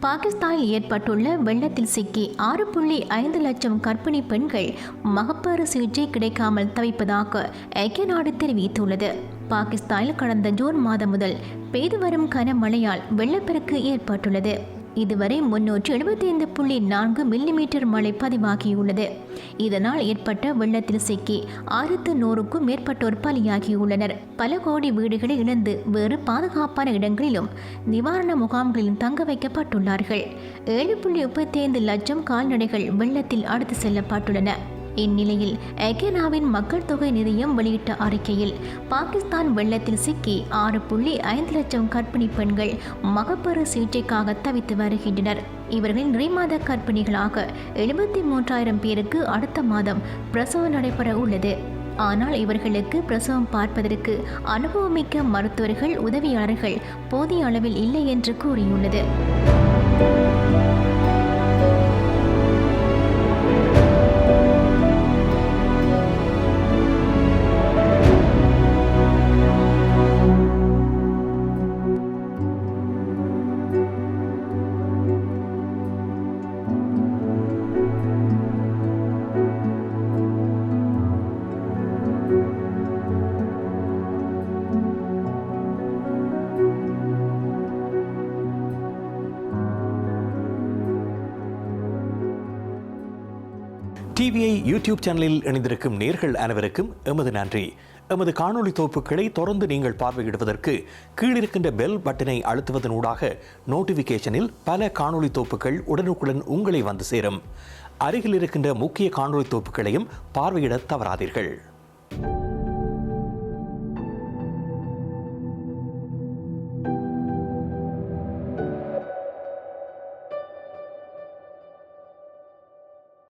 பாகிஸ்தானில் ஏற்பட்டுள்ள வெள்ளத்தில் சிக்கி 6.5 லட்சம் கர்ப்பிணி பெண்கள் மகப்பேறு சிகிச்சை கிடைக்காமல் தவிப்பதாக ஐக்கிய நாடு தெரிவித்துள்ளது. பாகிஸ்தானில் கடந்த ஜூன் மாதம் முதல் பெய்து வரும் கனமழையால் வெள்ளப்பெருக்கு ஏற்பட்டுள்ளது. இதுவரை 375.4 மில்லிமீட்டர் மழை பதிவாகியுள்ளது. இதனால் ஏற்பட்ட வெள்ளத்தில் சிக்கி 1100க்கும் மேற்பட்டோர் பலியாகியுள்ளனர். பல கோடி வீடுகளை இழந்து வேறு பாதுகாப்பான இடங்களிலும் நிவாரண முகாம்களிலும் தங்க வைக்கப்பட்டுள்ளார்கள். 7.35 லட்சம் கால்நடைகள் வெள்ளத்தில் அடித்து செல்லப்பட்டுள்ளன. இந்நிலையில் ஐக்கியநாவின் மக்கள் தொகை நிதியம் வெளியிட்ட அறிக்கையில் பாகிஸ்தான் வெள்ளத்தில் சிக்கி 6.5 லட்சம் கர்ப்பிணி பெண்கள் மகப்பேறு சிகிச்சைக்காக தவித்து வருகின்றனர். இவர்கள் நிறைமாத கர்ப்பிணிகளாக 73,000 பேருக்கு அடுத்த மாதம் பிரசவம் நடைபெற உள்ளது. ஆனால் இவர்களுக்கு பிரசவம் பார்ப்பதற்கு அனுபவமிக்க மருத்துவர்கள் உதவியாளர்கள் போதிய அளவில் இல்லை என்று கூறியுள்ளது. டிவிஐ யூடியூப் சேனலில் இணைந்திருக்கும் நேர்கள் அனைவருக்கும் எமது நன்றி. எமது காணொளி தொகுப்புகளை தொடர்ந்து நீங்கள் பார்வையிடுவதற்கு கீழிருக்கின்ற பெல் பட்டனை அழுத்துவதனூடாக நோட்டிஃபிகேஷனில் பல காணொளி தொகுப்புகள் உடனுக்குடன் உங்களை வந்து சேரும். அருகில் இருக்கின்ற முக்கிய காணொளி தொகுப்புகளையும் பார்வையிட தவறாதீர்கள்.